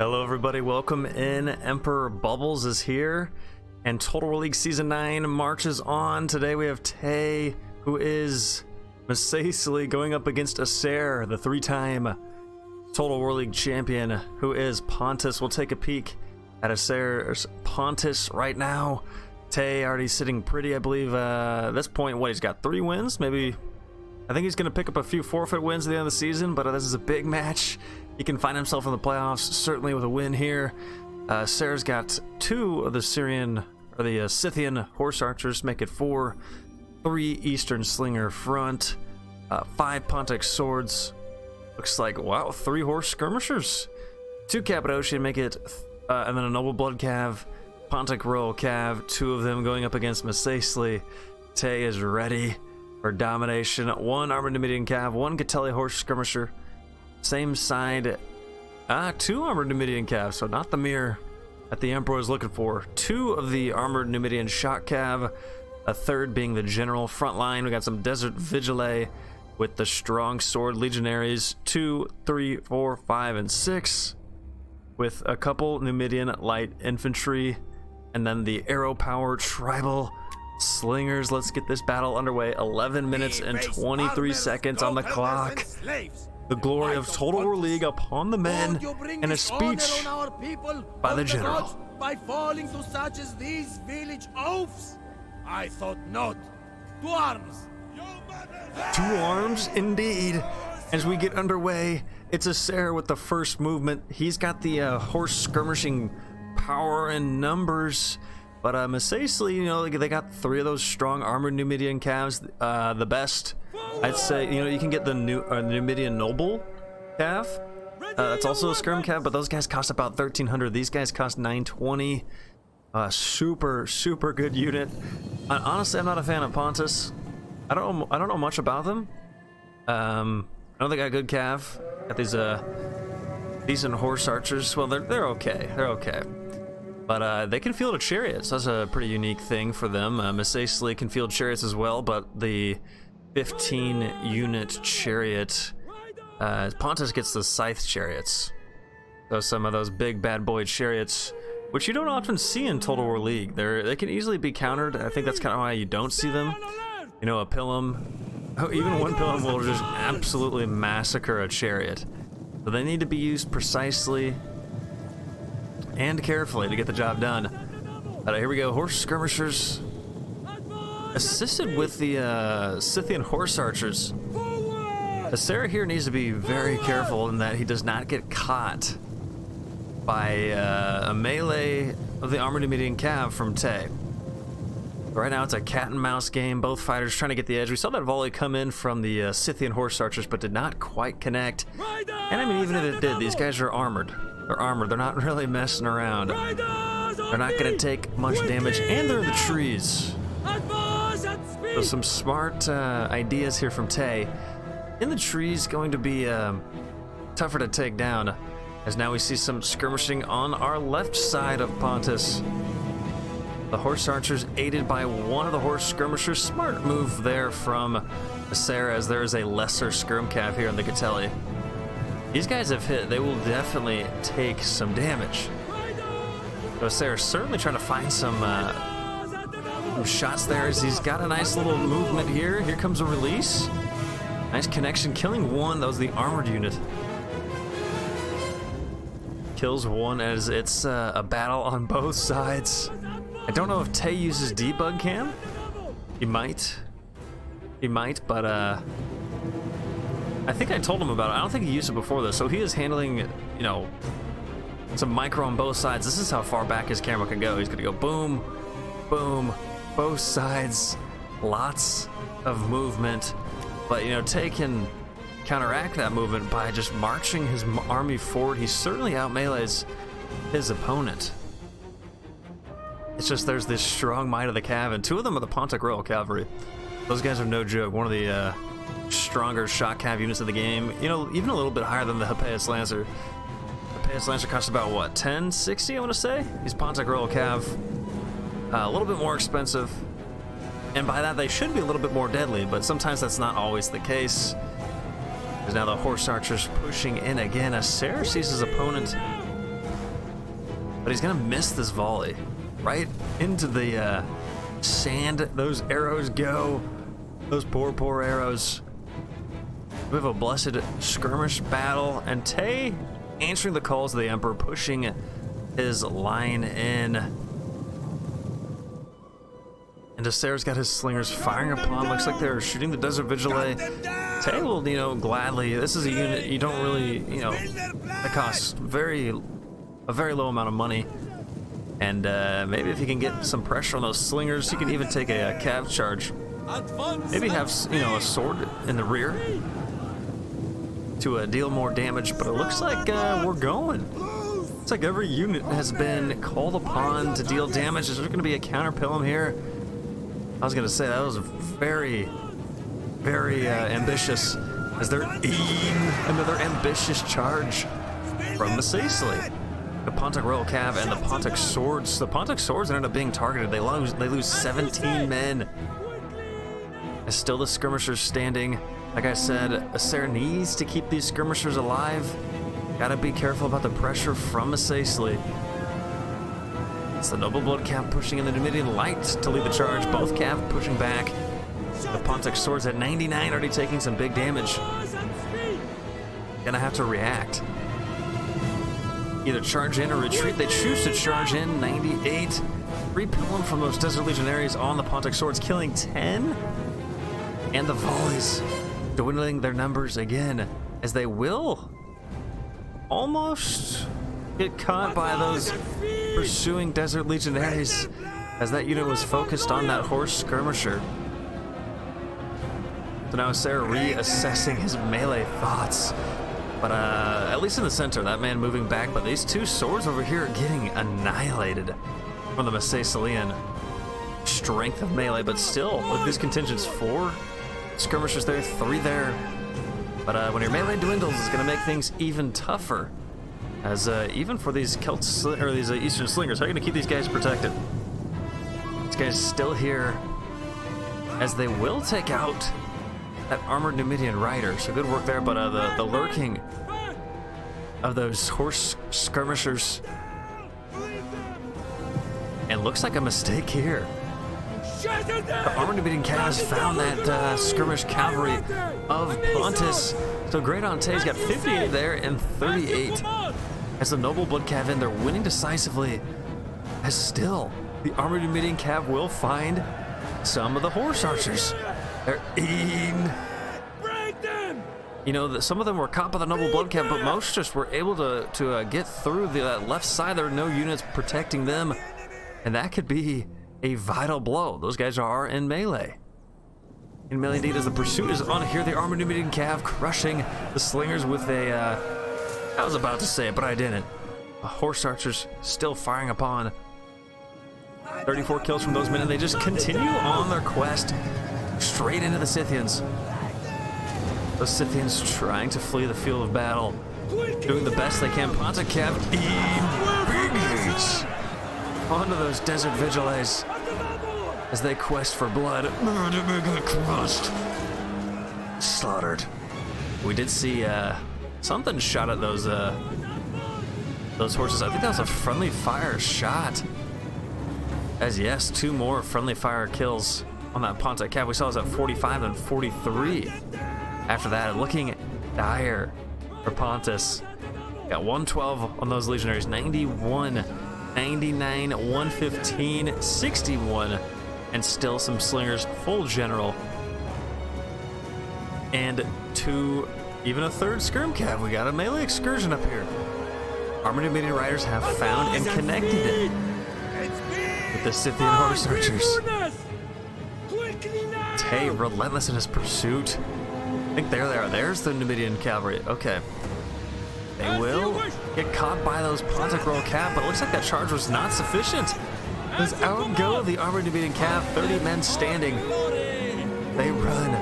Hello everybody, welcome in. Emperor Bubbles is here, and Total War League Season 9 marches on. Today we have Tay, who is Masaesyli, going up against Asseror, the three-time Total War League champion, who is Pontus. We'll take a peek at Asseror's Pontus right now. Tay already sitting pretty, I believe, at this point. What, he's got 3 wins? Maybe, I think he's going to pick up a few forfeit wins at the end of the season, but this is a big match. He can find himself in the playoffs, certainly with a win here. Sarah's got 2 of the Scythian horse archers, make it 4. 3 Eastern Slinger front, 5 Pontic swords. Looks like, wow, 3 horse skirmishers. 2 Cappadocian, make it, and then a Noble Blood Cav, Pontic Royal Cav, 2 of them going up against Masaesyli. Tay is ready for domination. 1 Armored Numidian Cav, 1 Catelli horse skirmisher. Same side, 2 Armored Numidian Cav, so not the mirror that the Emperor was looking for. 2 of the Armored Numidian Shock Cav, a 3rd being the General. Front line, we got some Desert Vigile with the Strong Sword Legionaries, 2, 3, 4, 5, and 6, with a couple Numidian Light Infantry, and then the Arrow Power Tribal Slingers. Let's get this battle underway. 11 minutes and 23 seconds on the clock. The glory of Total War League upon the men, and a speech by the general. By falling to such as these village oafs? I thought not. To arms! 2 arms, indeed. As we get underway, it's Asseror with the first movement. He's got the horse skirmishing power and numbers, but Masaesyli, you know, they got 3 of those strong armored Numidian Cavs, the best. I'd say, you know, you can get the Numidian Noble Cav. That's also a Skirm Cav, but those guys cost about 1,300. These guys cost 920. Super good unit. Honestly, I'm not a fan of Pontus. I don't know much about them. I know they got good Cav. Got these decent horse archers. Well, they're okay. They're okay. But they can field a chariot, so that's a pretty unique thing for them. Masaesyli can field chariots as well, but the 15 unit chariot, Pontus gets the scythe chariots. So some of those big bad boy chariots, which you don't often see in Total War League. They can easily be countered. I think that's kind of why you don't see them. You know, a Pilum, even one Pilum will just absolutely massacre a chariot. So they need to be used precisely and carefully to get the job done. Here we go, horse skirmishers, assisted with the Scythian horse archers. Asseror here needs to be very careful in that he does not get caught by a melee of the Armored Numidian Cav from Tay. Right now it's a cat and mouse game, both fighters trying to get the edge. We saw that volley come in from the Scythian horse archers, but did not quite connect. And I mean, even if it did, these guys are armored. They're armored, they're not really messing around. They're not gonna take much damage, and they're in the trees. So some smart ideas here from Tay. In the trees, going to be tougher to take down, as now we see some skirmishing on our left side of Pontus. The horse archers aided by 1 of the horse skirmishers. Smart move there from Asseror, as there is a lesser skirm cav here in the Catelli. These guys have hit. They will definitely take some damage. So Asseror certainly trying to find some shots there, as he's got a nice little movement here. Here comes a release. Nice connection, killing 1. That was the armored unit. Kills 1 as it's a battle on both sides. I don't know if Tay uses debug cam. He might, but I think I told him about it. I don't think he used it before this, so he is handling, you know, some micro on both sides. This is how far back his camera can go. He's gonna go boom, boom, both sides, lots of movement. But, you know, Tay can counteract that movement by just marching his army forward. He certainly out-melees his opponent. It's just there's this strong might of the Cav, and 2 of them are the Pontic Royal Cavalry. Those guys are no joke. One of the stronger shock Cav units of the game. You know, even a little bit higher than the Hippeus Lancer. Hippeus Lancer costs about, what, 1060, I want to say? He's Pontic Royal Cav. A little bit more expensive. And by that, they should be a little bit more deadly, but sometimes that's not always the case. As now the horse archers pushing in again. Asseror sees his opponent but he's gonna miss this volley right into the sand. Those arrows go. Those poor arrows. We have a blessed skirmish battle, and Tay answering the calls of the Emperor, pushing his line in. And Asseror's got his slingers firing upon. Looks like they're shooting the Desert Vigilante. Tay will, gladly. This is a unit you don't really, that costs a very low amount of money. And maybe if he can get some pressure on those slingers, he can even take a cav charge. Maybe have, a sword in the rear to deal more damage. But it looks like we're going. It's like every unit has been called upon to deal damage. Is there going to be a counter pilum here? I was going to say that was very ambitious, as they're eating another ambitious charge from Masaesyli. The Pontic Royal Cav and the Pontic Swords. The Pontic Swords end up being targeted. They lose 17 men. As still the skirmishers standing. Like I said, Asseror needs to keep these skirmishers alive. Gotta be careful about the pressure from Masaesyli. It's the Noble Blood Cav pushing in the Numidian Light to lead the charge. Both Cav pushing back. The Pontic Swords at 99 already taking some big damage. Gonna have to react. Either charge in or retreat. They choose to charge in. 98. Repel them from those Desert Legionaries on the Pontic Swords, killing 10. And the volleys dwindling their numbers again, as they will almost get caught by those pursuing Desert Legionaries, as that unit was focused on that horse skirmisher. So now Asseror reassessing his melee thoughts. But at least in the center, that man moving back. But these two swords over here are getting annihilated from the Masaesylian strength of melee. But still, with these contingents, 4 skirmishers there, 3 there. But when your melee dwindles, it's going to make things even tougher. As even for these these Eastern Slingers, how are you going to keep these guys protected? These guys still here, as they will take out that armored Numidian rider. So good work there, but the lurking of those horse skirmishers. And looks like a mistake here. The armored Numidian Cavs found that skirmish cavalry of Pontus. So Great Auntay's got 58 there and 38. As the Noble Blood Cav in, they're winning decisively. As still, the armored Numidian Cav will find some of the horse archers. They're eating. Some of them were caught by the Noble Blood Cav, but most just were able to get through the left side. There were no units protecting them, and that could be a vital blow. Those guys are in melee. In melee indeed, as the pursuit is on here, the armored Numidian Cav crushing the slingers with a, I was about to say it, but I didn't. The horse archers still firing upon. 34 kills from those men, and they just continue on their quest straight into the Scythians. Those Scythians trying to flee the field of battle, doing the best they can. Pontic Cav immediates onto those Desert Vigiles as they quest for blood. Crushed. Slaughtered. We did see something shot at those horses. I think that was a friendly fire shot. As yes, 2 more friendly fire kills on that Pontic Cav. We saw us at 45 and 43. After that, looking dire for Pontus. Got 112 on those legionaries, 91, 99, 115, 61, and still some slingers, full general. And 2, even a 3rd skirm cav. We got a melee excursion up here. Armored Numidian riders have found and connected it with the Scythian horse archers. Tay, relentless in his pursuit. I think there they are. There's the Numidian cavalry. Okay. They will get caught by those Pontic Royal Cav, but it looks like that charge was not sufficient. As out go the armored Numidian Cav, 30 men standing. They run,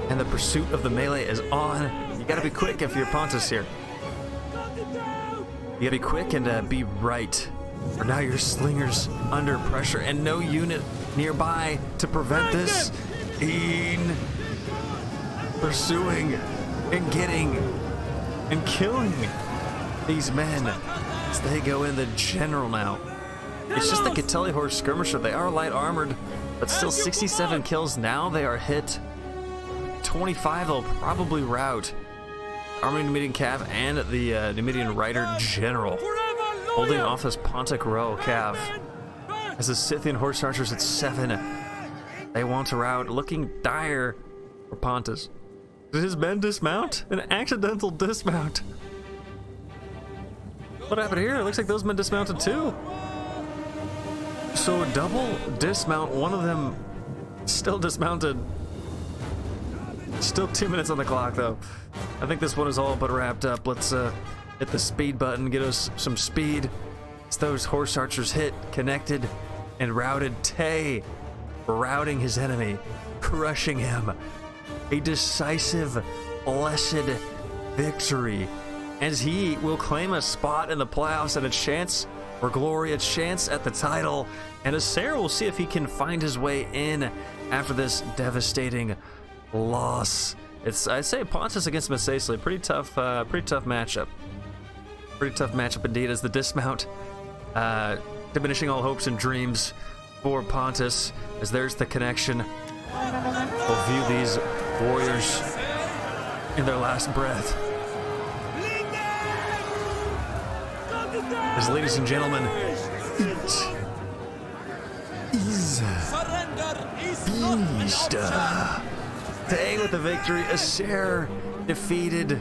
and the pursuit of the melee is on. You gotta be quick if you're Pontus here. You gotta be quick and be right. Or now your slingers under pressure, and no unit nearby to prevent this. Pursuing and getting and killing these men. as they go in the general now. It's just the Catelli horse skirmisher. They are light armored, but still 67 kills. Now they are hit. 25 they'll probably rout. Army Numidian Cav and the Numidian Rider General holding off this Pontic row Cav. As the Scythian horse archers at 7, they want to rout, looking dire for Pontus. Did his men dismount? An accidental dismount. What happened here? It looks like those men dismounted too. So a double dismount, one of them still dismounted. Still 2 minutes on the clock though. I think this one is all but wrapped up. Let's hit the speed button, get us some speed. As those horse archers hit, connected, and routed Tay, routing his enemy, crushing him. A decisive, blessed victory, as he will claim a spot in the playoffs and a chance for glory, a chance at the title, and Asseror will see if he can find his way in after this devastating loss. I'd say Pontus against Masaesyli, pretty tough matchup. Pretty tough matchup indeed, as the dismount diminishing all hopes and dreams for Pontus, as there's the connection. We'll view these warriors in their last breath. As ladies and gentlemen, beast. Tay with the victory. Asseror defeated.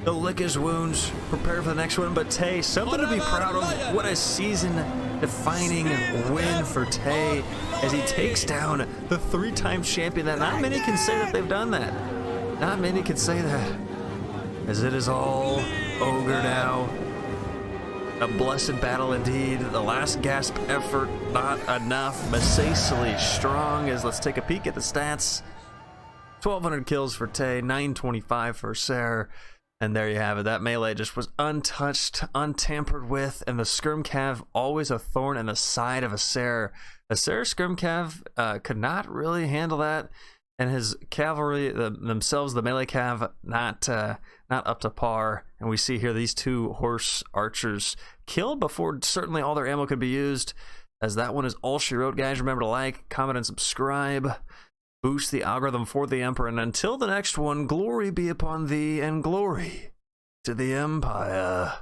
He'll lick his wounds, prepare for the next one, but Tay, something to be proud of. What a season-defining win for Tay, as he takes down the 3-time champion. That not many can say that they've done that. Not many can say that, as it is all ogre now. A blessed battle indeed. The last gasp effort, not enough. Masaesyli strong, as let's take a peek at the stats. 1,200 kills for Tay, 925 for Asseror. And there you have it. That melee just was untouched, untampered with, and the Skirm Cav always a thorn in the side of Asseror. Asseror Skirm Cav could not really handle that, and his cavalry themselves, the melee Cav, not up to par. And we see here these two horse archers killed before certainly all their ammo could be used. As that one is all she wrote, guys. Remember to like, comment, and subscribe. Boost the algorithm for the Emperor, and until the next one, glory be upon thee and glory to the Empire.